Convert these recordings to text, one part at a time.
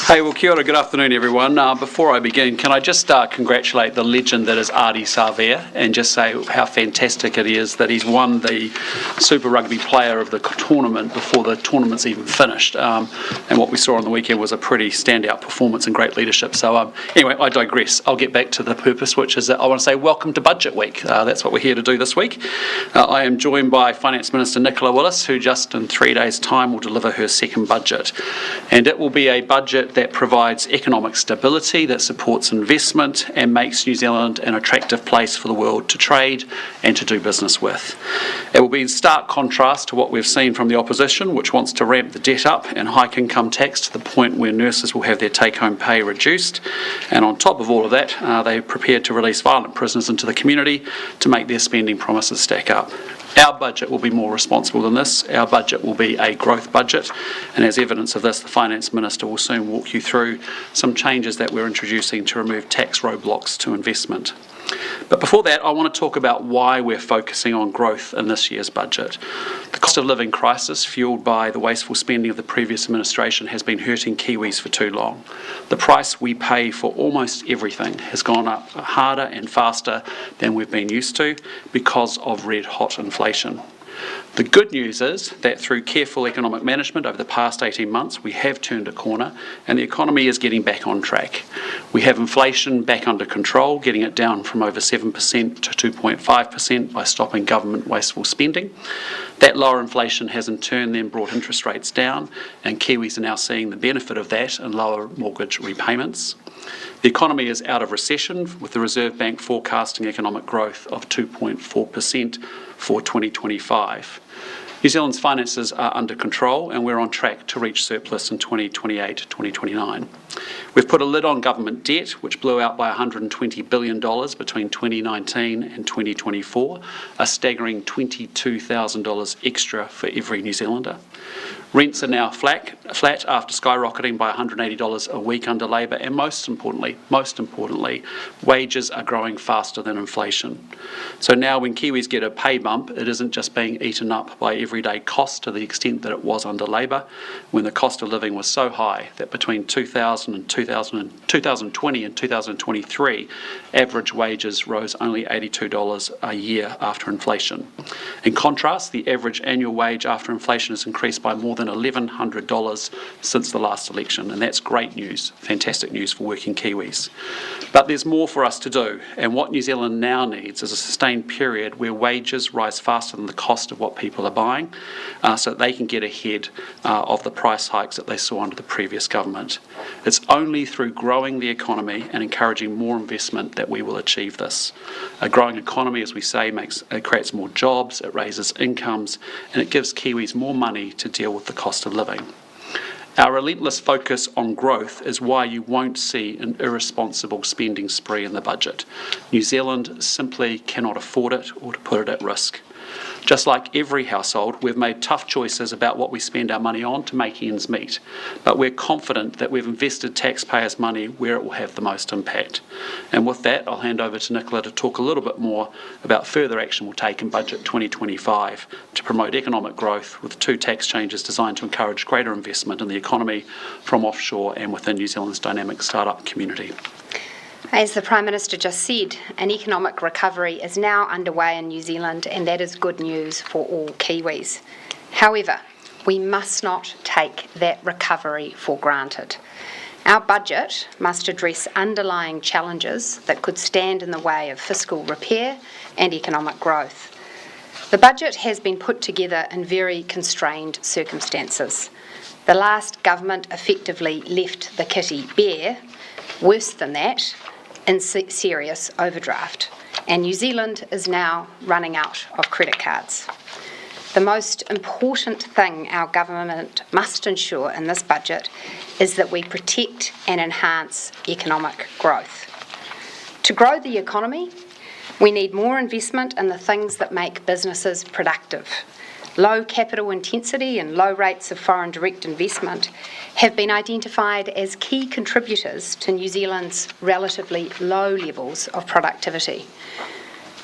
Hey, well, kia ora, good afternoon, everyone. Before I begin, can I just congratulate the legend that is Ardie Savea and just say how fantastic it is that he's won the Super Rugby Player of the tournament before the tournament's even finished. And what we saw on the weekend was a pretty standout performance and great leadership. So anyway, I digress. I'll get back to the purpose, which is that I want to say welcome to Budget Week. That's what we're here to do this week. I am joined by Finance Minister Nicola Willis, who just in 3 days' time will deliver her second budget. And it will be a budget that provides economic stability, that supports investment and makes New Zealand an attractive place for the world to trade and to do business with. It will be in stark contrast to what we've seen from the opposition, which wants to ramp the debt up and hike income tax to the point where nurses will have their take-home pay reduced. And on top of all of that, they are prepared to release violent prisoners into the community to make their spending promises stack up. Our budget will be more responsible than this. Our budget will be a growth budget, and as evidence of this, the Finance Minister will soon walk you through some changes that we're introducing to remove tax roadblocks to investment. But before that, I want to talk about why we're focusing on growth in this year's budget. The cost of living crisis, fuelled by the wasteful spending of the previous administration, has been hurting Kiwis for too long. The price we pay for almost everything has gone up harder and faster than we've been used to because of red-hot inflation. The good news is that through careful economic management over the past 18 months, we have turned a corner and the economy is getting back on track. We have inflation back under control, getting it down from over 7% to 2.5% by stopping government wasteful spending. That lower inflation has in turn then brought interest rates down, and Kiwis are now seeing the benefit of that in lower mortgage repayments. The economy is out of recession, with the Reserve Bank forecasting economic growth of 2.4% for 2025. New Zealand's finances are under control and we're on track to reach surplus in 2028-2029. We've put a lid on government debt, which blew out by $120 billion between 2019 and 2024, a staggering $22,000 extra for every New Zealander. Rents are now flat after skyrocketing by $180 a week under Labour, and most importantly, wages are growing faster than inflation. So now when Kiwis get a pay bump, it isn't just being eaten up by everyday costs to the extent that it was under Labour, when the cost of living was so high that between 2020 and 2023, average wages rose only $82 a year after inflation. In contrast, the average annual wage after inflation has increased by more than $1,100 since the last election, and that's great news, fantastic news for working Kiwis. But there's more for us to do, and what New Zealand now needs is a sustained period where wages rise faster than the cost of what people are buying, so that they can get ahead of the price hikes that they saw under the previous government. It's only through growing the economy and encouraging more investment that we will achieve this. A growing economy, as we say, creates more jobs, it raises incomes, and it gives Kiwis more money to deal with the cost of living. Our relentless focus on growth is why you won't see an irresponsible spending spree in the budget. New Zealand simply cannot afford it or to put it at risk. Just like every household, we've made tough choices about what we spend our money on to make ends meet, but we're confident that we've invested taxpayers' money where it will have the most impact. And with that, I'll hand over to Nicola to talk a little bit more about further action we'll take in Budget 2025 to promote economic growth with 2 tax changes designed to encourage greater investment in the economy from offshore and within New Zealand's dynamic startup community. As the Prime Minister just said, an economic recovery is now underway in New Zealand, and that is good news for all Kiwis. However, we must not take that recovery for granted. Our budget must address underlying challenges that could stand in the way of fiscal repair and economic growth. The budget has been put together in very constrained circumstances. The last government effectively left the kitty bare. Worse than that, in serious overdraft, and New Zealand is now running out of credit cards. The most important thing our government must ensure in this budget is that we protect and enhance economic growth. To grow the economy, we need more investment in the things that make businesses productive. Low capital intensity and low rates of foreign direct investment have been identified as key contributors to New Zealand's relatively low levels of productivity.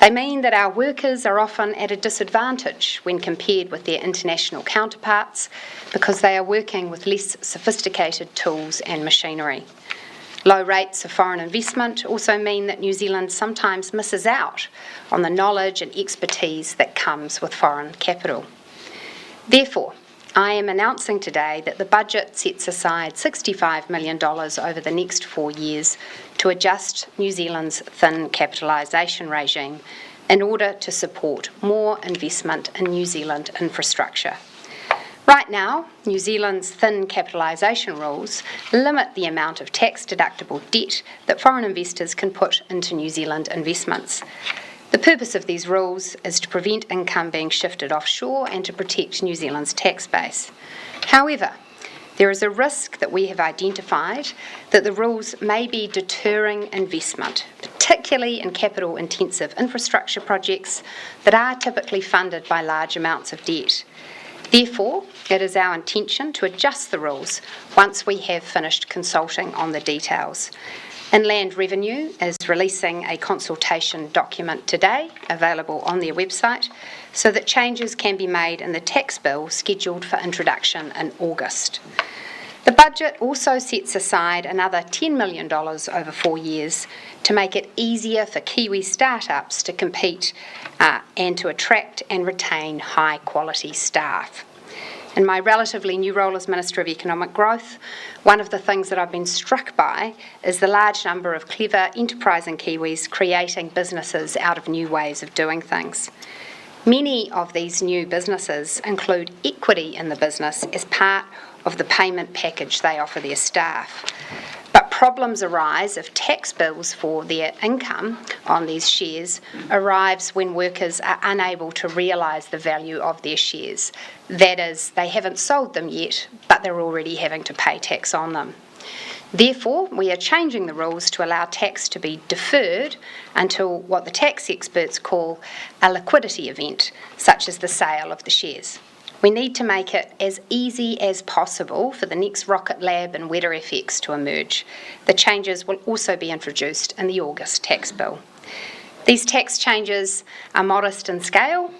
They mean that our workers are often at a disadvantage when compared with their international counterparts because they are working with less sophisticated tools and machinery. Low rates of foreign investment also mean that New Zealand sometimes misses out on the knowledge and expertise that comes with foreign capital. Therefore, I am announcing today that the budget sets aside $65 million over the next 4 years to adjust New Zealand's thin capitalisation regime in order to support more investment in New Zealand infrastructure. Right now, New Zealand's thin capitalisation rules limit the amount of tax-deductible debt that foreign investors can put into New Zealand investments. The purpose of these rules is to prevent income being shifted offshore and to protect New Zealand's tax base. However, there is a risk that we have identified that the rules may be deterring investment, particularly in capital-intensive infrastructure projects that are typically funded by large amounts of debt. Therefore, it is our intention to adjust the rules once we have finished consulting on the details. Inland Revenue is releasing a consultation document today, available on their website, so that changes can be made in the tax bill scheduled for introduction in August. The budget also sets aside another $10 million over 4 years to make it easier for Kiwi startups to compete and to attract and retain high-quality staff. In my relatively new role as Minister of Economic Growth, one of the things that I've been struck by is the large number of clever, enterprising Kiwis creating businesses out of new ways of doing things. Many of these new businesses include equity in the business as part of the payment package they offer their staff. But problems arise if tax bills for their income on these shares arrives when workers are unable to realise the value of their shares. That is, they haven't sold them yet, but they're already having to pay tax on them. Therefore, we are changing the rules to allow tax to be deferred until what the tax experts call a liquidity event, such as the sale of the shares. We need to make it as easy as possible for the next Rocket Lab and WeatherFX to emerge. The changes will also be introduced in the August tax bill. These tax changes are modest in scale,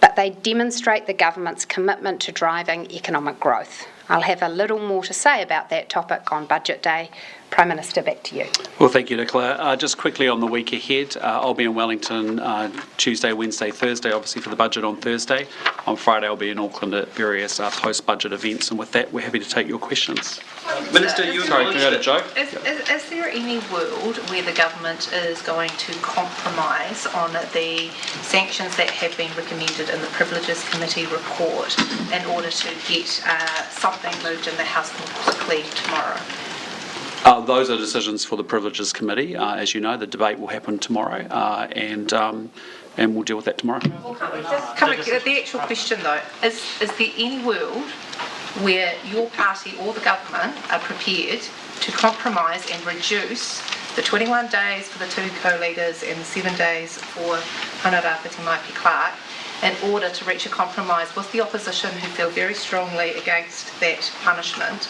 but they demonstrate the government's commitment to driving economic growth. I'll have a little more to say about that topic on Budget Day. Prime Minister, back to you. Well, thank you, Nicola. Just quickly on the week ahead, I'll be in Wellington Tuesday, Wednesday, Thursday, obviously for the budget on Thursday. On Friday, I'll be in Auckland at various post-budget events, and with that, we're happy to take your questions. Minister, Sorry, can I go to Joe? Is there any world where the government is going to compromise on the sanctions that have been recommended in the Privileges Committee report in order to get something moved in the House more quickly tomorrow? Those are decisions for the Privileges Committee. As you know, the debate will happen tomorrow, and we'll deal with that tomorrow. The actual question, though, is there any world where your party or the government are prepared to compromise and reduce the 21 days for the 2 co-leaders and the 7 days for Hanara Maipi Clark in order to reach a compromise with the opposition who feel very strongly against that punishment?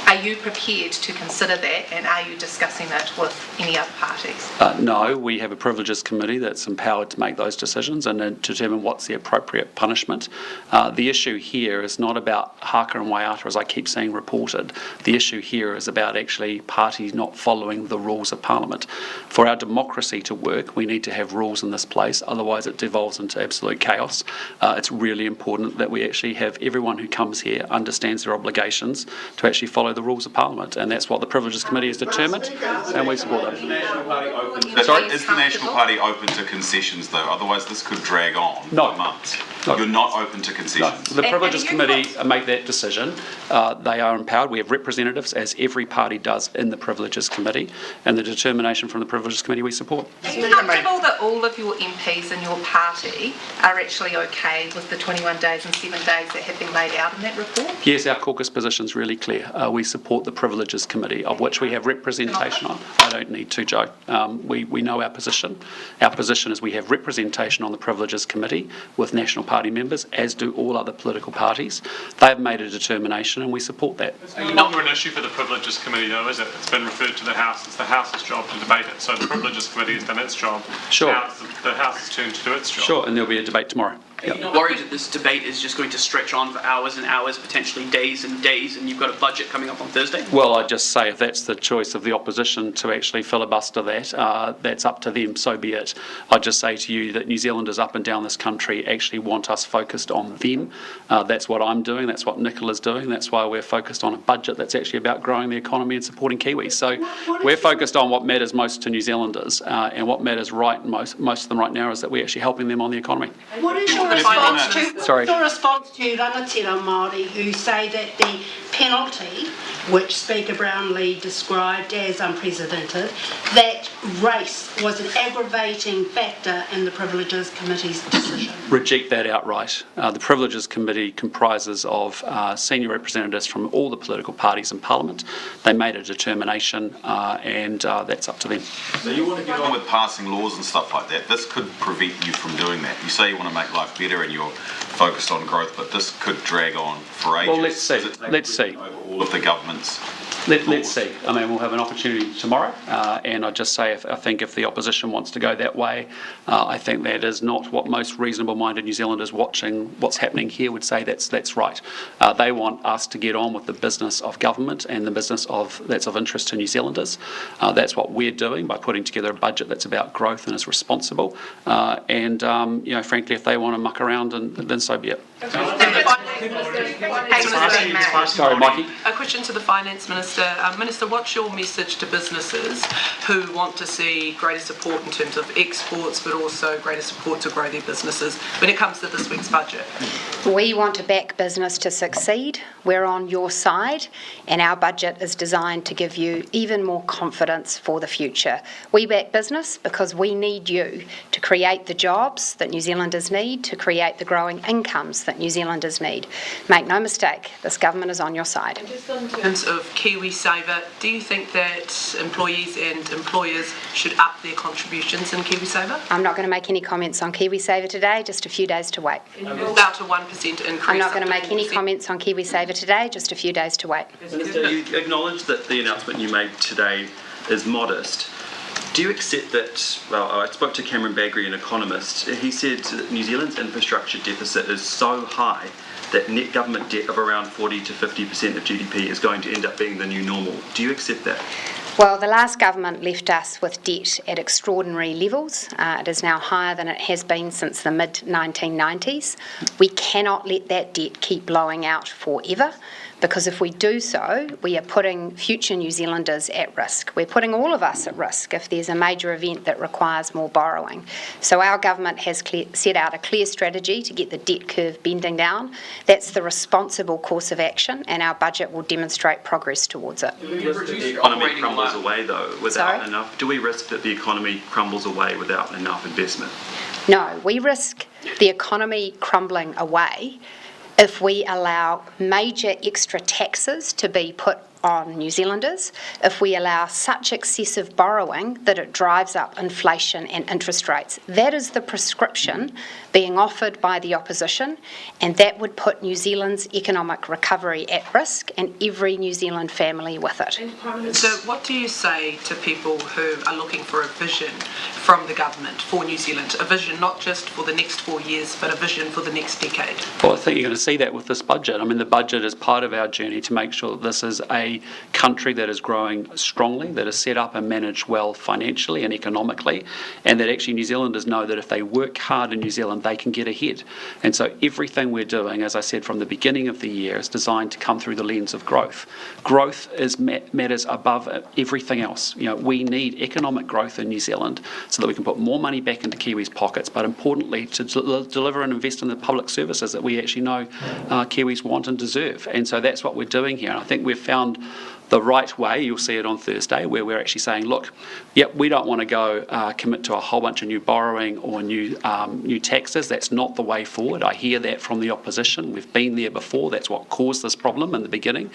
Are you prepared to consider that, and are you discussing it with any other parties? No, we have a Privileges Committee that's empowered to make those decisions and determine what's the appropriate punishment. The issue here is not about haka and waiata, as I keep seeing reported. The issue here is about actually parties not following the rules of Parliament. For our democracy to work, we need to have rules in this place, otherwise it devolves into absolute chaos. It's really important that we actually have everyone who comes here understands their obligations to actually follow the rules of Parliament, and that's what the Privileges Committee has determined, and we support that. Sorry, is the National Party open to concessions, though? Otherwise, this could drag on for months. No. You're not open to concessions? No. The Privileges Committee make that decision. They are empowered. We have representatives, as every party does, in the Privileges Committee, and the determination from the Privileges Committee we support. Are you comfortable that all of your MPs in your party are actually okay with the 21 days and 7 days that have been laid out in that report? Yes, our caucus position is really clear. We support the Privileges Committee, of which we have representation on. I don't need to, Joe. We know our position. Our position is we have representation on the Privileges Committee with National Party party members, as do all other political parties. They've made a determination and we support that. It's no longer an issue for the Privileges Committee though, is it? It's been referred to the House. It's the House's job to debate it. So the Privileges Committee has done its job. Sure. Now it's the House's turn to do its job. Sure, and there'll be a debate tomorrow. Are you not worried that this debate is just going to stretch on for hours and hours, potentially days and days, and you've got a budget coming up on Thursday? Well, I just say if that's the choice of the opposition to actually filibuster that, that's up to them, so be it. I just say to you that New Zealanders up and down this country actually want us focused on them. That's what I'm doing, that's what Nicola's doing, that's why we're focused on a budget that's actually about growing the economy and supporting Kiwis. So we're focused on what matters most to New Zealanders, and what matters most of them right now is that we're actually helping them on the economy. What is your response to Sorry. your response to rangatira Māori who say that the penalty, which Speaker Brownlee described as unprecedented, that race was an aggravating factor in the Privileges Committee's decision? Reject that outright. The Privileges Committee comprises of senior representatives from all the political parties in Parliament. They made a determination and that's up to them. So you want to get on with passing laws and stuff like that. This could prevent you from doing that. You say you want to make life better and you're focused on growth, but this could drag on for ages. Well, let's see. Let's see. Over all of the government's Let's see. I mean, we'll have an opportunity tomorrow, and I'd just say I think if the opposition wants to go that way, I think that is not what most reasonable-minded New Zealanders watching what's happening here would say that's right. They want us to get on with the business of government and the business that's of interest to New Zealanders. That's what we're doing by putting together a budget that's about growth and is responsible. Frankly, if they want to muck around, then so be it. Sorry, Mikey. A question to the Finance Minister. Minister, what's your message to businesses who want to see greater support in terms of exports, but also greater support to grow their businesses when it comes to this week's budget? We want to back business to succeed. We're on your side, and our budget is designed to give you even more confidence for the future. We back business because we need you to create the jobs that New Zealanders need, to create the growing incomes that New Zealanders need. Make no mistake, this government is on your side. Just in terms of KiwiSaver, do you think that employees and employers should up their contributions in KiwiSaver? I'm not going to make any comments on KiwiSaver today, just a few days to wait. About a 1% increase. I'm not going to make any comments on KiwiSaver today, just a few days to wait. Minister, you acknowledge that the announcement you made today is modest. Do you accept that, well, I spoke to Cameron Bagri, an economist, he said that New Zealand's infrastructure deficit is so high that net government debt of around 40 to 50% of GDP is going to end up being the new normal. Do you accept that? Well, the last government left us with debt at extraordinary levels. It is now higher than it has been since the mid-1990s. We cannot let that debt keep blowing out forever, because if we do so, we are putting future New Zealanders at risk. We're putting all of us at risk if there's a major event that requires more borrowing. So our government has set out a clear strategy to get the debt curve bending down. That's the responsible course of action, and our budget will demonstrate progress towards it. Do we risk that the economy crumbles away, though, without enough? Do we risk that the economy crumbles away without enough investment? No, we risk the economy crumbling away if we allow major extra taxes to be put on New Zealanders, if we allow such excessive borrowing that it drives up inflation and interest rates. That is the prescription being offered by the opposition, and that would put New Zealand's economic recovery at risk and every New Zealand family with it. So what do you say to people who are looking for a vision from the government for New Zealand? A vision not just for the next 4 years, but a vision for the next decade? Well, I think you're going to see that with this budget. I mean, the budget is part of our journey to make sure that this is a country that is growing strongly, that is set up and managed well financially and economically, and that actually New Zealanders know that if they work hard in New Zealand, they can get ahead. And so everything we're doing, as I said from the beginning of the year, is designed to come through the lens of growth. Growth matters above everything else. You know, we need economic growth in New Zealand so that we can put more money back into Kiwis' pockets, but importantly to deliver and invest in the public services that we actually know Kiwis want and deserve. And so that's what we're doing here. And I think we've found the right way. You'll see it on Thursday, where we're actually saying, look, yep, we don't want to go commit to a whole bunch of new borrowing or new taxes. That's not the way forward. I hear that from the opposition. We've been there before. That's what caused this problem in the beginning.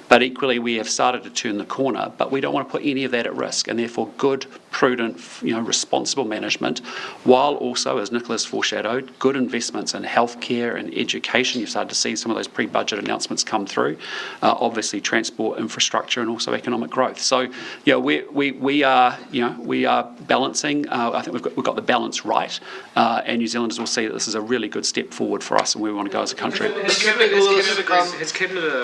But equally, we have started to turn the corner, but we don't want to put any of that at risk, and therefore good, prudent, responsible management, while also, as Nicola's foreshadowed, good investments in healthcare and education. You've started to see some of those pre-budget announcements come through. Obviously, transport, infrastructure, and also economic growth. So, we are balancing. I think we've got the balance right, and New Zealanders will see that this is a really good step forward for us, and where we want to go as a country. Has Cabinet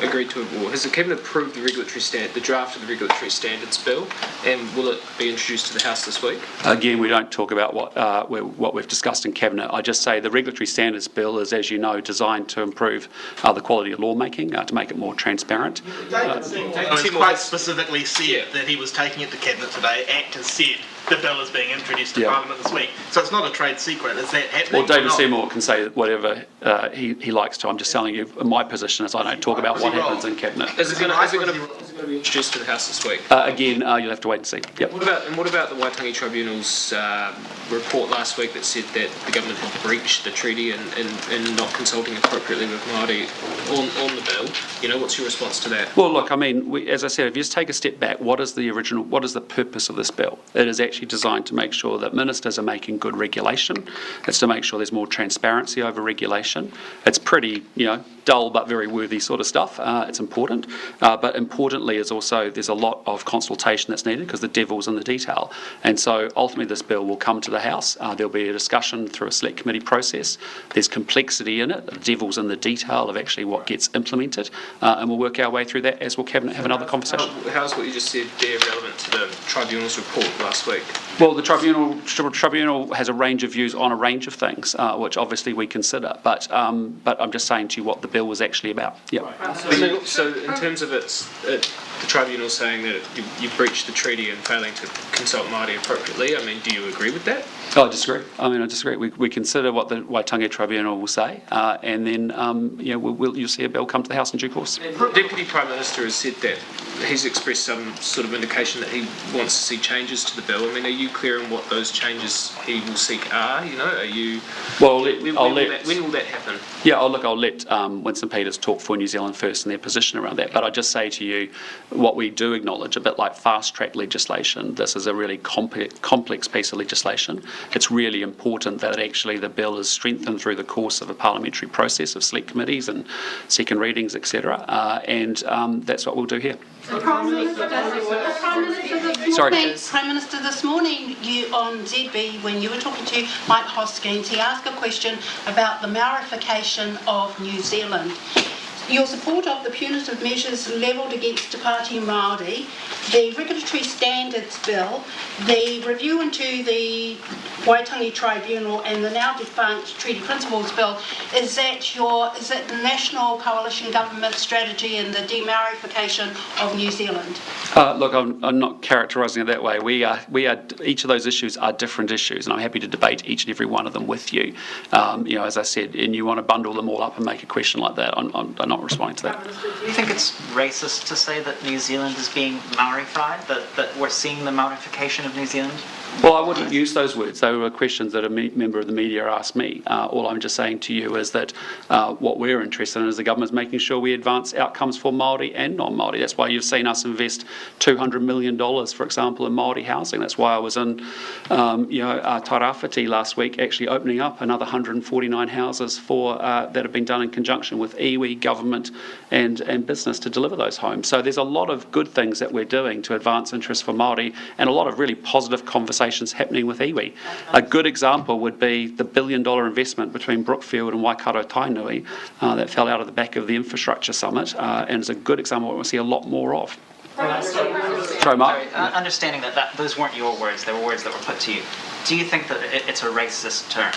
agreed to, or has the Cabinet approved the draft of the regulatory standards bill, and will it be introduced to the House this week? Again, we don't talk about what we've discussed in Cabinet. I just say the regulatory standards bill is, as you know, designed to improve the quality of lawmaking, to make it more transparent. David quite specifically said that he was taking it to Cabinet today. ACT has said the bill is being introduced to Parliament this week. So it's not a trade secret. Is that happening? Well, David Seymour can say whatever he likes to. I'm just telling you, my position is I don't talk about what happens in Cabinet. Is it going to be introduced to the House this week? Again, you'll have to wait and see. Yep. What about the Waitangi Tribunal's report last week that said that the government had breached the treaty and not consulting appropriately with Māori on the bill? What's your response to that? Well, look, I mean, as I said, if you just take a step back, what is the purpose of this bill? It is actually designed to make sure that ministers are making good regulation. It's to make sure there's more transparency over regulation. It's pretty, dull but very worthy sort of stuff. It's important. But importantly is also there's a lot of consultation that's needed because the devil's in the detail. And so ultimately this bill will come to the House. There'll be a discussion through a select committee process. There's complexity in it. The devil's in the detail of actually what gets implemented. And we'll work our way through that as will Cabinet have another conversation. How's what you just said there relevant to the Tribunal's report last week? Well, the Tribunal has a range of views on a range of things, which obviously we consider. But I'm just saying to you what the bill was actually about. Yeah. So in terms of the Tribunal saying that you breached the treaty and failing to consult Māori appropriately, I mean, do you agree with that? I disagree. I disagree. We consider what the Waitangi Tribunal will say, and then you'll see a bill come to the House in due course. The Deputy Prime Minister has said that he's expressed some sort of indication that he wants to see changes to the bill. I mean, are you clear on what those changes he will seek are? Are you? Well, when will that happen? Yeah, I'll let Winston Peters talk for New Zealand First and their position around that. But I just say to you, what we do acknowledge, a bit like fast-track legislation, this is a really complex piece of legislation. It's really important that actually the bill is strengthened through the course of a parliamentary process of select committees and second readings, etc. And that's what we'll do here. Prime Minister this morning on ZB, when you were talking to Mike Hoskins, he asked a question about the Maorification of New Zealand. Your support of the punitive measures levelled against Te Pāti Māori, the regulatory standards bill, the review into the Waitangi Tribunal and the now defunct Treaty Principles Bill, is that the National Coalition Government strategy in the de-Maorification of New Zealand? Look, I'm not characterising it that way. We are each of those issues are different issues, and I'm happy to debate each and every one of them with you. As I said, and you want to bundle them all up and make a question like that, I'm not responding to that. Do you think it's racist to say that New Zealand is being Maorified, that we're seeing the Maorification of New Zealand? Well, I wouldn't use those words. They were questions that a member of the media asked me. All I'm just saying to you is that what we're interested in as the government is making sure we advance outcomes for Māori and non-Māori. That's why you've seen us invest $200 million, for example, in Māori housing. That's why I was in Tairāwhiti last week, actually opening up another 149 houses that have been done in conjunction with iwi, government and business to deliver those homes. So there's a lot of good things that we're doing to advance interests for Māori and a lot of really positive conversations happening with iwi. A good example would be the $1 billion investment between Brookfield and Waikato Tainui that fell out of the back of the infrastructure summit, and is a good example of what we'll see a lot more of. Sorry, Mark. Understanding that those weren't your words, they were words that were put to you. Do you think that it's a racist term?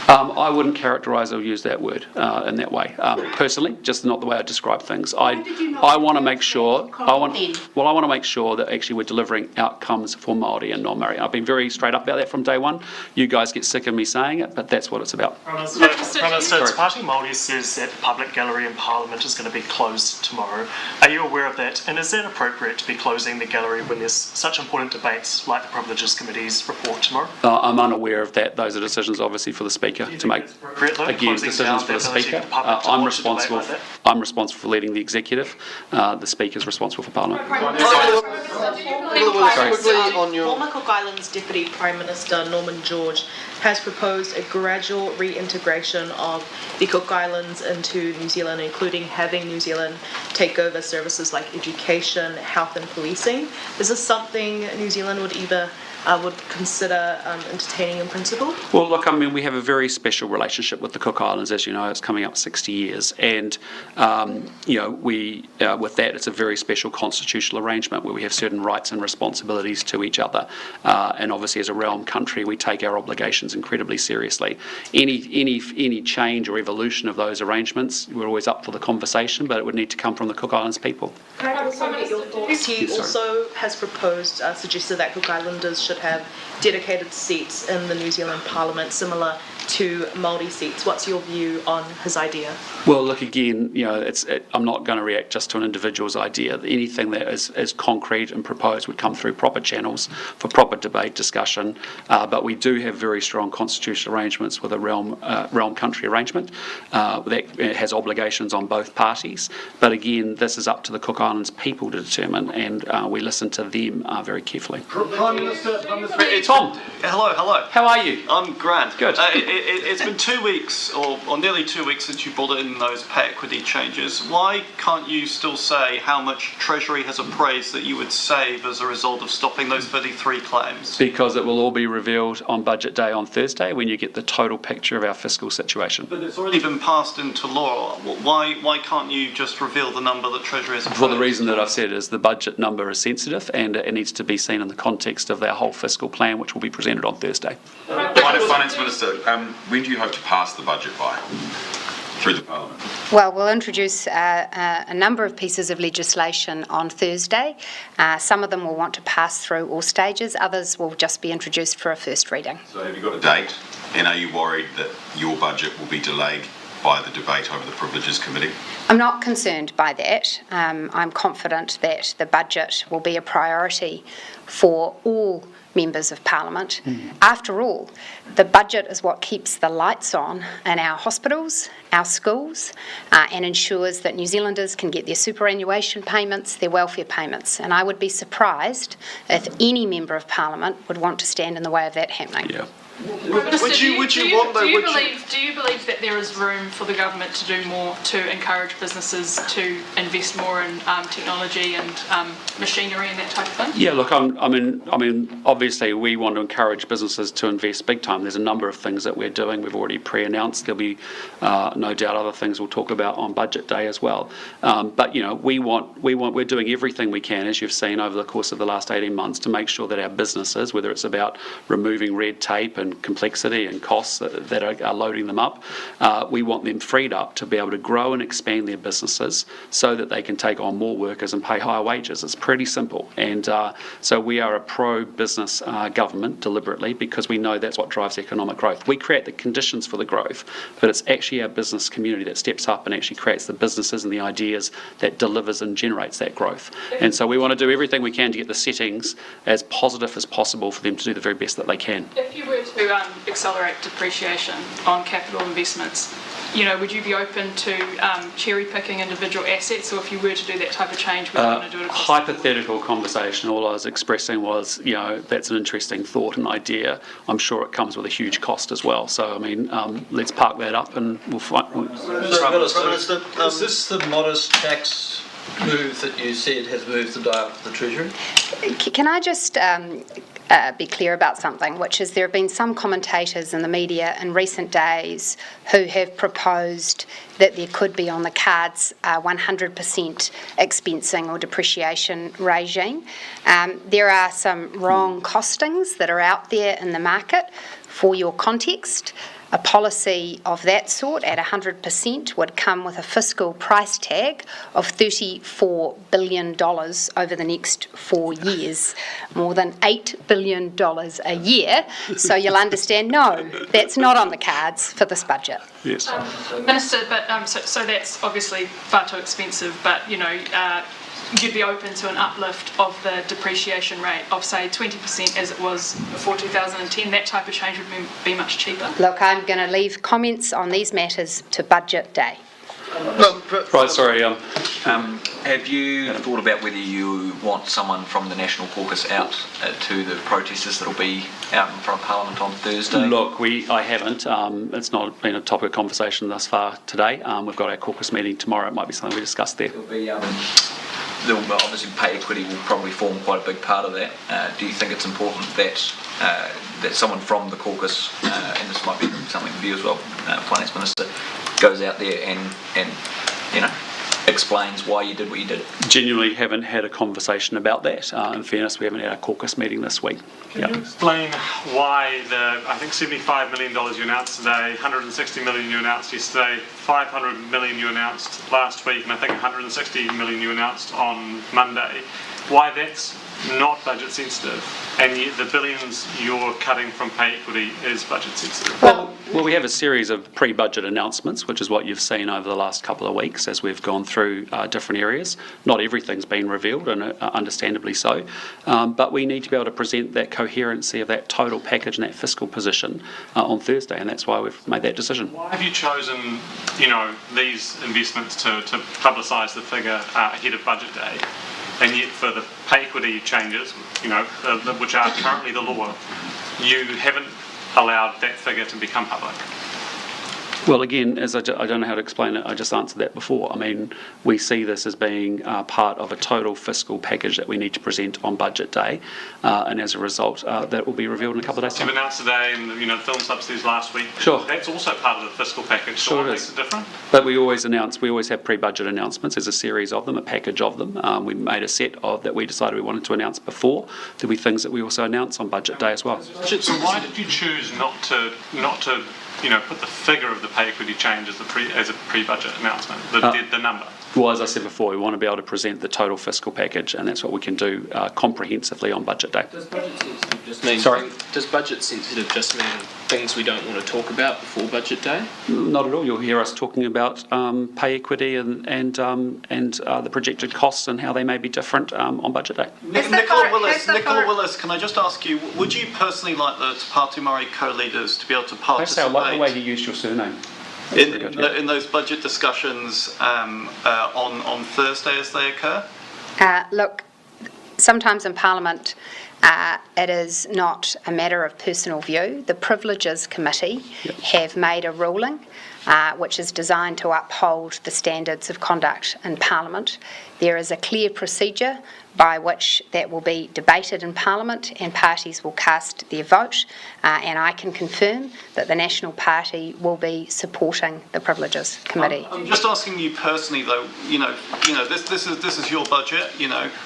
I wouldn't characterise or use that word in that way. Personally, just not the way I describe things. I want to make sure. I want to make sure that actually we're delivering outcomes for Māori and non-Māori. I've been very straight up about that from day one. You guys get sick of me saying it, but that's what it's about. Prime Minister, it's Party Māori says that the public gallery in Parliament is going to be closed tomorrow. Are you aware of that? And is that appropriate to be closing the gallery when there's such important debates like the Privileges Committee's report tomorrow? I'm unaware of that. Those are decisions, obviously, for the Speaker to make. Again, decisions for the Speaker. I'm responsible. I'm responsible for leading the executive. The Speaker's responsible for Parliament. Former Cook Islands Deputy Prime Minister Norman George has proposed a gradual reintegration of the Cook Islands into New Zealand, including having New Zealand take over services like education, health and policing. Is this something New Zealand would consider entertaining in principle? Well, look, I mean, we have a very special relationship with the Cook Islands, as you know. It's coming up 60 years, and with that, it's a very special constitutional arrangement where we have certain rights and responsibilities to each other. And obviously, as a realm country, we take our obligations incredibly seriously. Any change or evolution of those arrangements, we're always up for the conversation, but it would need to come from the Cook Islands people. Can I also get your thoughts? He also has proposed, suggested that Cook Islanders should have dedicated seats in the New Zealand Parliament, similar to Māori seats. What's your view on his idea? Well, look, again, I'm not going to react just to an individual's idea. Anything that is concrete and proposed would come through proper channels for proper debate, discussion. But we do have very strong constitutional arrangements with a realm country arrangement that has obligations on both parties. But again, this is up to the Cook Islands people to determine, and we listen to them very carefully. Prime Minister. Tom. Hello. How are you? I'm grand. Good. It's been 2 weeks, or nearly 2 weeks, since you brought in those pay equity changes. Why can't you still say how much Treasury has appraised that you would save as a result of stopping those 33 claims? Because it will all be revealed on Budget Day on Thursday when you get the total picture of our fiscal situation. But it's already been passed into law. Why can't you just reveal the number that Treasury has appraised? For the reason that I've said is the budget number is sensitive and it needs to be seen in the context of our whole fiscal plan, which will be presented on Thursday. Finance Minister, when do you hope to pass the budget by through the Parliament? Well, we'll introduce a number of pieces of legislation on Thursday. Some of them will want to pass through all stages, others will just be introduced for a first reading. So have you got a date, and are you worried that your budget will be delayed by the debate over the Privileges Committee? I'm not concerned by that. I'm confident that the budget will be a priority for all members of Parliament. After all, the budget is what keeps the lights on in our hospitals, our schools, and ensures that New Zealanders can get their superannuation payments, their welfare payments. And I would be surprised if any member of Parliament would want to stand in the way of that happening. Yeah. Do you believe that there is room for the government to do more to encourage businesses to invest more in technology and machinery and that type of thing? Yeah, look, I mean, obviously we want to encourage businesses to invest big time. There's a number of things that we're doing. We've already pre-announced. There'll be no doubt other things we'll talk about on Budget Day as well. But we're doing everything we can, as you've seen over the course of the last 18 months, to make sure that our businesses, whether it's about removing red tape and complexity and costs that are loading them up, we want them freed up to be able to grow and expand their businesses so that they can take on more workers and pay higher wages. It's pretty simple. And so we are a pro-business government deliberately because we know that's what drives economic growth. We create the conditions for the growth, but it's actually our business community that steps up and actually creates the businesses and the ideas that delivers and generates that growth. And so we want to do everything we can to get the settings as positive as possible for them to do the very best that they can. If you were to accelerate depreciation on capital investments, would you be open to cherry picking individual assets, or if you were to do that type of change, would you want to do it across hypothetical conversation? All I was expressing was, that's an interesting thought and idea. I'm sure it comes with a huge cost as well. So, I mean, let's park that up and we'll find. Prime Minister, is this the modest tax move that you said has moved the dial for the Treasury? Can I just be clear about something, which is there have been some commentators in the media in recent days who have proposed that there could be on the cards 100% expensing or depreciation regime. There are some wrong costings that are out there in the market. For your context, A policy of that sort at 100% would come with a fiscal price tag of $34 billion over the next 4 years, more than $8 billion a year. So you'll understand, no, that's not on the cards for this budget. Yes. Minister, but so that's obviously far too expensive, but you'd be open to an uplift of the depreciation rate of, say, 20% as it was before 2010. That type of change would be much cheaper. Look, I'm going to leave comments on these matters to budget day. Right, sorry. Have you thought about whether you want someone from the National Caucus out to the protesters that'll be out in front of Parliament on Thursday? Look, I haven't. It's not been a topic of conversation thus far today. We've got our caucus meeting tomorrow. It might be something we discuss there. Obviously pay equity will probably form quite a big part of that. Do you think it's important that that someone from the caucus, and this might be something for you as well, Finance Minister, goes out there and explains why you did what you did? Genuinely haven't had a conversation about that. In fairness, we haven't had a caucus meeting this week. Can you explain why I think $75 million you announced today, $160 million you announced yesterday, $500 million you announced last week, and I think $160 million you announced on Monday, why that's not budget sensitive, and yet the billions you're cutting from pay equity is budget sensitive? Well, we have a series of pre-budget announcements, which is what you've seen over the last couple of weeks as we've gone through different areas. Not everything's been revealed, and understandably so, but we need to be able to present that coherency of that total package and that fiscal position on Thursday, and that's why we've made that decision. Why have you chosen, these investments to publicise the figure ahead of budget day? And yet for the pay equity changes, which are currently the law, you haven't allowed that figure to become public. Well, again, as I don't know how to explain it, I just answered that before. I mean, we see this as being part of a total fiscal package that we need to present on budget day, and as a result, that will be revealed in a couple of days' time. You've announced today, and the film subsidies last week. Sure. That's also part of the fiscal package. So Sure what it makes is. it different? But we always have pre-budget announcements. There's a series of them, a package of them. We made a set of that we decided we wanted to announce before. There'll be things that we also announce on budget day as well. So why did you choose not to put the figure of the pay equity change as a pre-budget announcement, the number? Well, as I said before, we want to be able to present the total fiscal package, and that's what we can do comprehensively on budget day. Does budget sensitive just mean Sorry? Does budget sensitive just mean things we don't want to talk about before budget day? Not at all. You'll hear us talking about pay equity and the projected costs and how they may be different on budget day. Nicola Willis, can I just ask you, would you personally like the Te Pāti Māori co-leaders to be able to participate? I like the way you used your surname. In those budget discussions on Thursday as they occur? Look, sometimes in Parliament it is not a matter of personal view. The Privileges Committee have made a ruling which is designed to uphold the standards of conduct in Parliament. There is a clear procedure by which that will be debated in Parliament and parties will cast their vote, and I can confirm that the National Party will be supporting the Privileges Committee. I'm just asking you personally, though. This is your budget.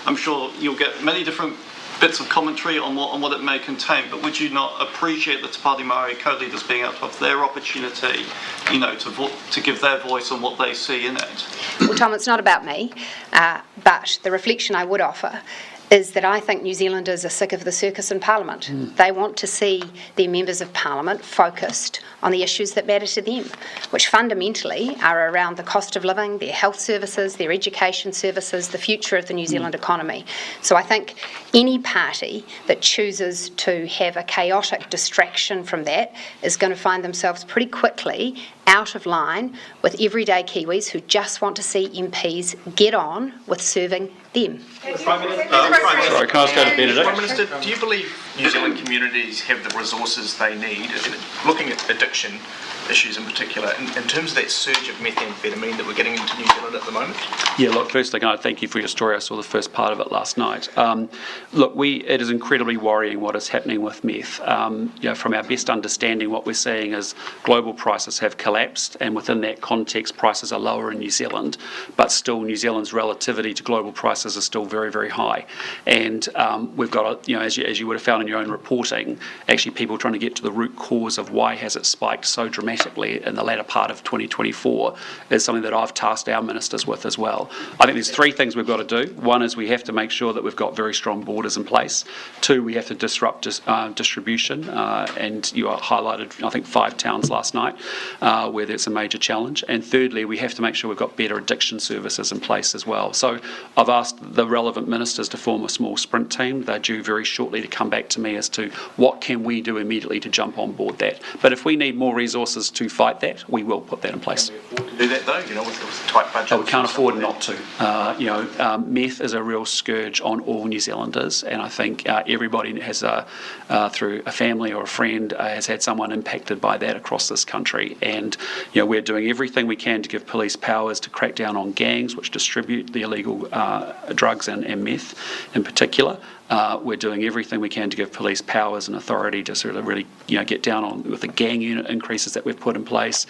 I'm sure you'll get many different bits of commentary on what it may contain, but would you not appreciate the Te Pāti Māori co-leaders being able to have their opportunity, to give their voice on what they see in it? Well, Tom, it's not about me, but the reflection I would offer is that I think New Zealanders are sick of the circus in Parliament. They want to see their members of Parliament focused on the issues that matter to them, which fundamentally are around the cost of living, their health services, their education services, the future of the New Zealand economy. So I think any party that chooses to have a chaotic distraction from that is going to find themselves pretty quickly out of line with everyday Kiwis who just want to see MPs get on with serving them. Prime Minister, Sorry, can I just go to Benedict? Prime Minister, do you believe New Zealand communities have the resources they need, looking at addiction issues in particular, in terms of that surge of methamphetamine that we're getting into New Zealand at the moment? Yeah, look, firstly, can I thank you for your story. I saw the first part of it last night. Look, it is incredibly worrying what is happening with meth. From our best understanding, what we're seeing is global prices have collapsed collapsed, and within that context, prices are lower in New Zealand, but still New Zealand's relativity to global prices are still very, very high. And we've got, as you would have found in your own reporting, actually people trying to get to the root cause of why has it spiked so dramatically in the latter part of 2024 is something that I've tasked our ministers with as well. I think there's three things we've got to do. One is we have to make sure that we've got very strong borders in place. Two, we have to disrupt distribution, and you highlighted, I think, 5 towns last night where there's a major challenge. And thirdly, we have to make sure we've got better addiction services in place as well. So I've asked the relevant ministers to form a small sprint team. They're due very shortly to come back to me as to what can we do immediately to jump on board that. But if we need more resources to fight that, we will put that in place. Do that though, with a tight budget. We can't afford not to. Meth is a real scourge on all New Zealanders, and I think everybody has, through a family or a friend, has had someone impacted by that across this country. And we're doing everything we can to give police powers to crack down on gangs which distribute the illegal drugs and meth in particular. We're doing everything we can to give police powers and authority to sort of really, get down on with the gang unit increases that we've put in place.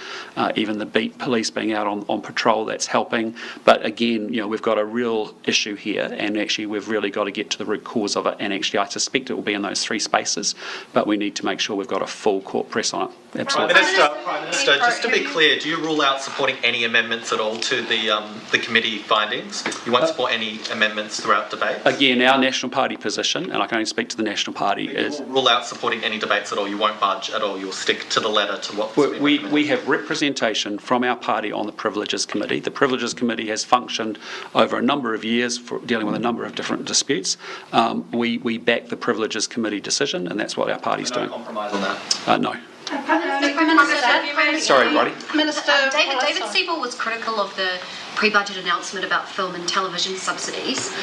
Even the beat police being out on patrol, that's helping. But again, we've got a real issue here, and actually we've really got to get to the root cause of it. And actually, I suspect it will be in those 3 spaces, but we need to make sure we've got a full court press on it. Absolutely. Prime Minister, just to be clear, do you rule out supporting any amendments at all to the committee findings? You won't support any amendments throughout debate? Again, our National Party position, and I can only speak to the National Party, is... Rule out supporting any debates at all? You won't budge at all? You'll stick to the letter to what... We have representation from our party on the Privileges Committee. The Privileges Committee has functioned over a number of years for dealing with a number of different disputes. We back the Privileges Committee decision, and that's what our party's doing. Compromise on that? No. Prime Minister, Sorry, Roddy. Minister, David Siebel was critical of the pre-budget announcement about film and television subsidies.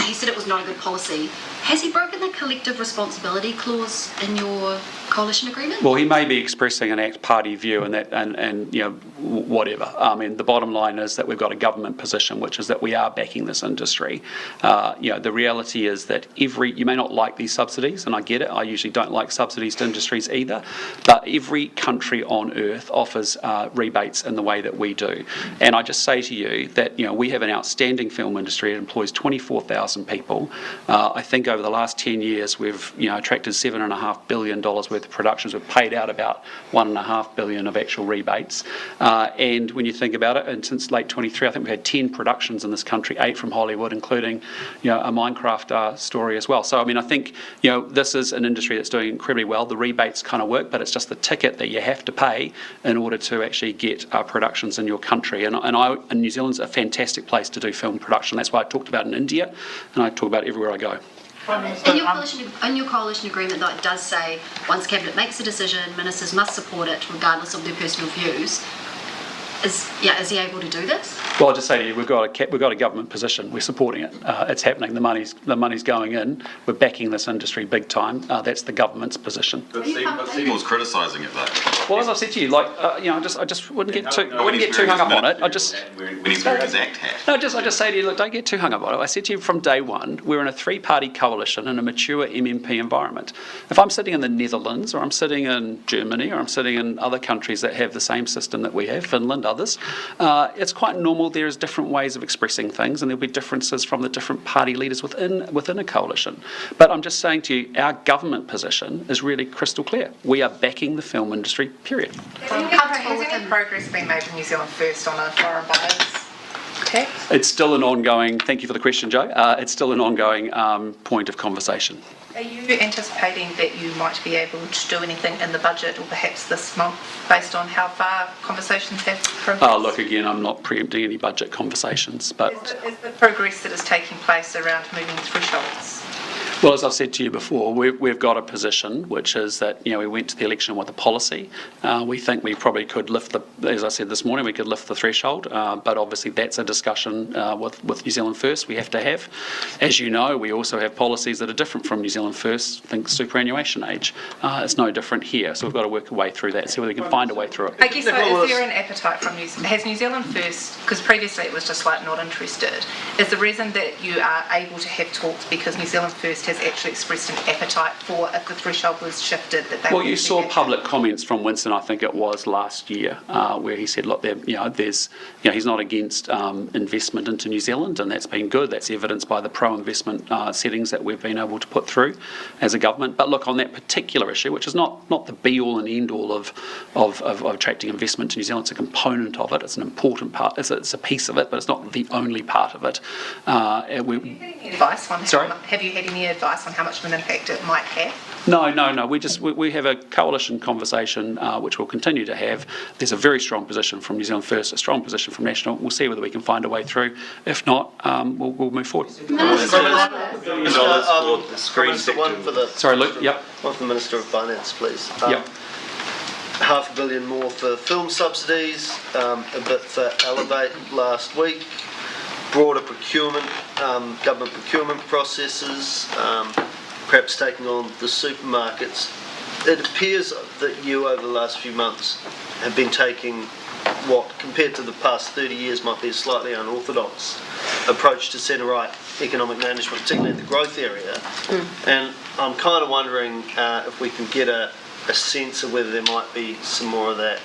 He said it was not a good policy. Has he broken the collective responsibility clause in your coalition agreement? Well, he may be expressing an ACT party view and that, and whatever. I mean, the bottom line is that we've got a government position, which is that we are backing this industry. The reality is that you may not like these subsidies, and I get it. I usually don't like subsidies to industries either, but every country on earth offers rebates in the way that we do. And I just say to you that we have an outstanding film industry. It employs 24,000 people. I think over the last 10 years we've attracted $7.5 billion worth of productions. We've paid out about $1.5 billion of actual rebates. And when you think about it, and since late 23, I think we've had 10 productions in this country, 8 from Hollywood, including a Minecraft story as well. So I mean, I think this is an industry that's doing incredibly well. The rebates kind of work, but it's just the ticket that you have to pay in order to actually get productions in your country. And New Zealand's a fantastic place to do film production. That's why I talked about it in India, and I talk about it everywhere I go. In your coalition agreement, though, it does say once Cabinet makes a decision, ministers must support it regardless of their personal views. Is he able to do this? Well, I'll just say to you, we've got a government position. We're supporting it. It's happening. The money's going in. We're backing this industry big time. That's the government's position. But Siebel's criticising it though. Well, as I said to you, I just wouldn't get too hung up on it. When he's wearing his ACT hat. No, I just say to you, look, don't get too hung up on it. I said to you from day one, we're in a 3-party coalition in a mature MMP environment. If I'm sitting in the Netherlands, or I'm sitting in Germany, or I'm sitting in other countries that have the same system that we have, Finland, others, it's quite normal. There's different ways of expressing things, and there'll be differences from the different party leaders within a coalition. But I'm just saying to you, our government position is really crystal clear. We are backing the film industry, period. Has any progress been made with New Zealand First on a foreign buyers tax? It's still an ongoing, thank you for the question, Joe, it's still an ongoing point of conversation. Are you anticipating that you might be able to do anything in the budget or perhaps this month based on how far conversations have progressed? Look, again, I'm not preempting any budget conversations, but... Is the progress that is taking place around moving thresholds? Well, as I've said to you before, we've got a position, which is that, we went to the election with a policy. We think we probably could lift as I said this morning, we could lift the threshold, but obviously that's a discussion with New Zealand First we have to have. As you know, we also have policies that are different from New Zealand First. Think superannuation age. It's no different here, so we've got to work our way through that and see whether we can find a way through it. I guess, so is there an appetite from has New Zealand First, because previously it was just not interested, is the reason that you are able to have talks because New Zealand First has actually expressed an appetite for, if the threshold was shifted, that they Well, would you actually saw get- public comments from Winston, I think it was last year, where he said, look, he's not against investment into New Zealand, and that's been good. That's evidenced by the pro-investment settings that we've been able to put through as a government. But look, on that particular issue, which is not the be-all and end-all of attracting investment to New Zealand, it's a component of it. It's an important part. It's a piece of it, but it's not the only part of it. Have you had any advice on how much of an impact it might have? No. We have a coalition conversation which we'll continue to have. There's a very strong position from New Zealand First, a strong position from National. We'll see whether we can find a way through. If not, we'll move forward. Sorry, Luke. Yep. One for the Minister of Finance, please. Yep. £500 million more for film subsidies, a bit for Elevate last week, broader procurement, government procurement processes, perhaps taking on the supermarkets. It appears that you, over the last few months, have been taking what, compared to the past 30 years, might be a slightly unorthodox approach to centre-right economic management, particularly in the growth area. And I'm kind of wondering if we can get a sense of whether there might be some more of that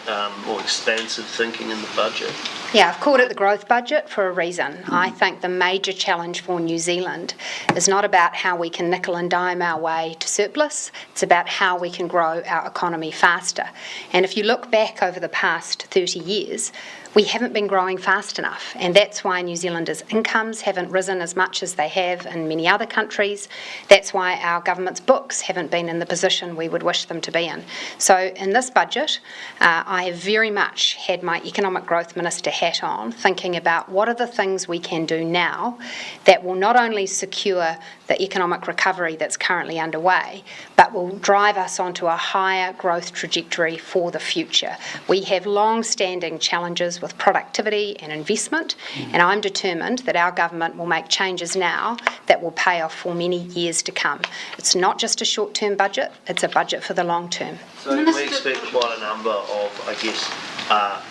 more expansive thinking in the budget. Yeah, I've called it the growth budget for a reason. I think the major challenge for New Zealand is not about how we can nickel and dime our way to surplus, it's about how we can grow our economy faster. And if you look back over the past 30 years, we haven't been growing fast enough, and that's why New Zealanders' incomes haven't risen as much as they have in many other countries. That's why our government's books haven't been in the position we would wish them to be in. So in this budget, I have very much had my Economic Growth Minister hat on, thinking about what are the things we can do now that will not only secure the economic recovery that's currently underway, but will drive us onto a higher growth trajectory for the future. We have long-standing challenges with productivity and investment, and I'm determined that our government will make changes now that will pay off for many years to come. It's not just a short-term budget, it's a budget for the long term. So can we expect quite a number of, I guess,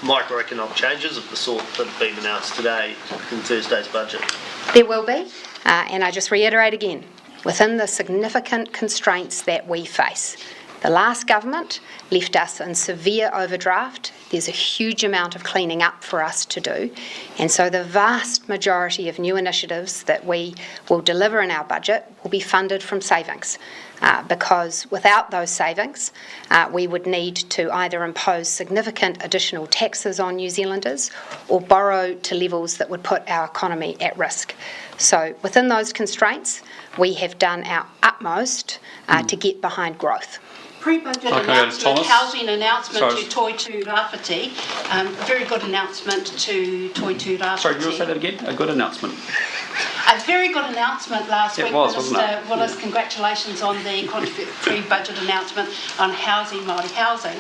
microeconomic changes of the sort that have been announced today in Thursday's budget? There will be, and I just reiterate again, within the significant constraints that we face. The last government left us in severe overdraft. There's a huge amount of cleaning up for us to do. And so the vast majority of new initiatives that we will deliver in our budget will be funded from savings. Because without those savings, we would need to either impose significant additional taxes on New Zealanders or borrow to levels that would put our economy at risk. So within those constraints, we have done our utmost to get behind growth. Pre-budget announcement, housing announcement to Toitū Rāwhiti. A very good announcement to Toitū Rāwhiti. Sorry, can you say that again? A good announcement. A very good announcement last week, wasn't Minister it? Willis. Congratulations on the pre-budget announcement on housing, Māori housing.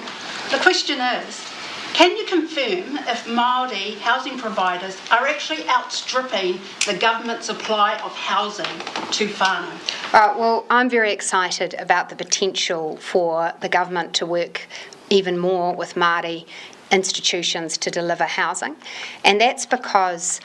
The question is, can you confirm if Māori housing providers are actually outstripping the government supply of housing to whānau? Well, I'm very excited about the potential for the government to work even more with Māori institutions to deliver housing, and that's because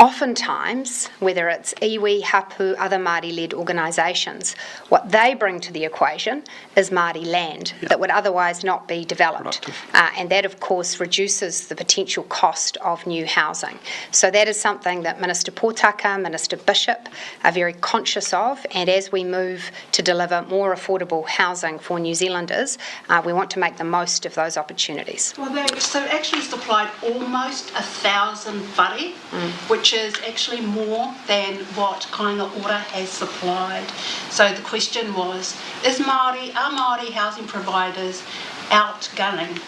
oftentimes, whether it's iwi, hapu, other Māori-led organisations, what they bring to the equation is Māori land that would otherwise not be developed. And that, of course, reduces the potential cost of new housing. So that is something that Minister Pōtaka, Minister Bishop are very conscious of, and as we move to deliver more affordable housing for New Zealanders, we want to make the most of those opportunities. Well, they actually supplied almost 1,000 whare, which is actually more than what Kāinga Ora has supplied. So the question was, are Māori housing providers outgunning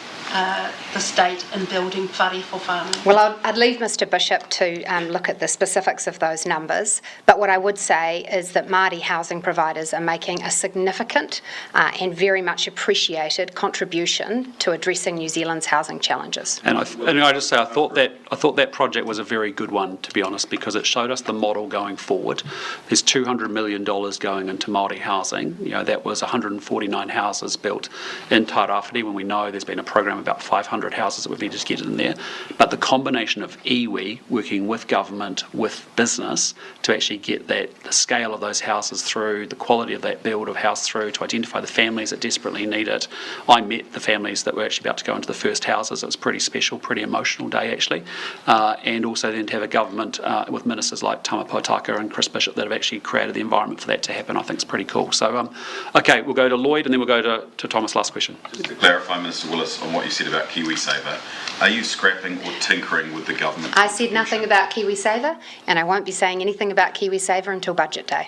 the state in building whare for whānau? Well, I'd leave Mr Bishop to look at the specifics of those numbers, but what I would say is that Māori housing providers are making a significant and very much appreciated contribution to addressing New Zealand's housing challenges. And I just say I thought that project was a very good one, to be honest, because it showed us the model going forward. There's $200 million going into Māori housing. You know, that was 149 houses built in Tairāwhiti when we know there's been a program about 500 houses that we've needed to get in there. But the combination of iwi working with government, with business, to actually get the scale of those houses through, the quality of that build of house through, to identify the families that desperately need it. I met the families that were actually about to go into the first houses. It was pretty special, pretty emotional day actually. And also then to have a government with ministers like Tama Potaka and Chris Bishop that have actually created the environment for that to happen, I think is pretty cool. So, okay, we'll go to Lloyd and then we'll go to Thomas' last question. Just to clarify, Minister Willis, on what you said about KiwiSaver, are you scrapping or tinkering with the government? I said nothing about KiwiSaver, and I won't be saying anything about KiwiSaver until budget day.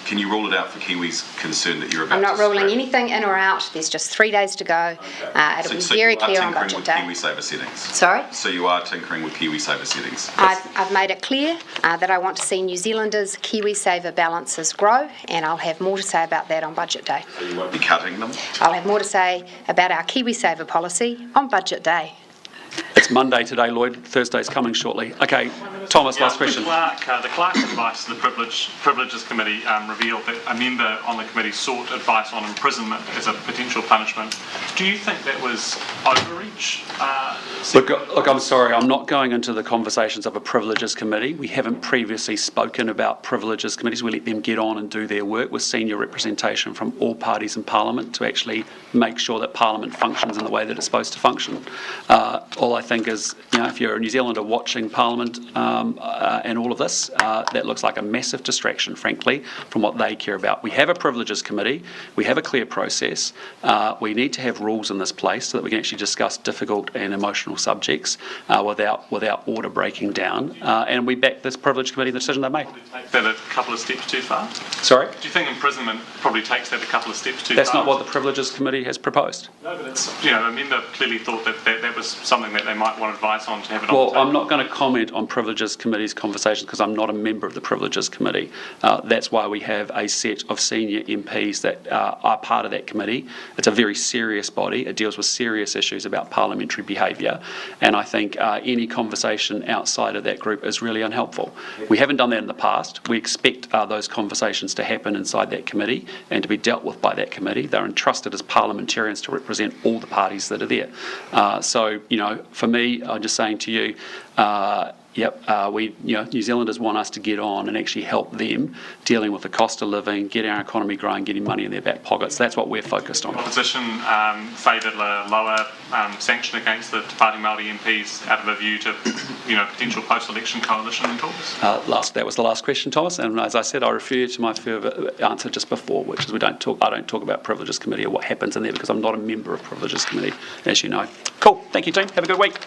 Can you rule it out for Kiwis concerned that you're about I'm not to ruling scrap? anything in or out. There's just 3 days to go. It'll be very clear on budget day. KiwiSaver settings. Sorry? So you are tinkering with KiwiSaver settings. I've made it clear that I want to see New Zealanders' KiwiSaver balances grow, and I'll have more to say about that on budget day. So you won't be cutting them? I'll have more to say about our KiwiSaver policy on budget day. It's Monday today, Lloyd. Thursday's coming shortly. Okay, Thomas, last question. The Clark advice to the Privileges Committee revealed that a member on the committee sought advice on imprisonment as a potential punishment. Do you think that was overreach? Look, I'm sorry, I'm not going into the conversations of a Privileges Committee. We haven't previously spoken about Privileges Committees. We let them get on and do their work with senior representation from all parties in Parliament to actually make sure that Parliament functions in the way that it's supposed to function. All I think is, if you're a New Zealander watching Parliament and all of this, that looks like a massive distraction, frankly, from what they care about. We have a Privileges Committee. We have a clear process. We need to have rules in this place so that we can actually discuss difficult and emotional subjects without order breaking down. And we back this Privilege Committee, the decision they made. Take that a couple of steps too far? Sorry? Do you think imprisonment probably takes that a couple of steps too That's far? not what the Privileges Committee has proposed. No, but it's, a member clearly thought that was something that they might want advice on to have it on the Well, table. I'm not going to comment on Privileges Committee's conversations because I'm not a member of the Privileges Committee. That's why we have a set of senior MPs that are part of that committee. It's a very serious body. It deals with serious issues about parliamentary behaviour, and I think any conversation outside of that group is really unhelpful. We haven't done that in the past. We expect those conversations to happen inside that committee and to be dealt with by that committee. They're entrusted as parliamentarians to represent all the parties that are there. So, for me, I'm just saying to you, New Zealanders want us to get on and actually help them dealing with the cost of living, getting our economy growing, getting money in their back pockets. That's what we're focused on. Opposition favoured a lower sanction against the Te Pāti Māori MPs out of a view to, potential post-election coalition and talks. That was the last question, Thomas. And as I said, I refer to my further answer just before, which is I don't talk about Privileges Committee or what happens in there because I'm not a member of Privileges Committee, as you know. Cool. Thank you, team. Have a good week.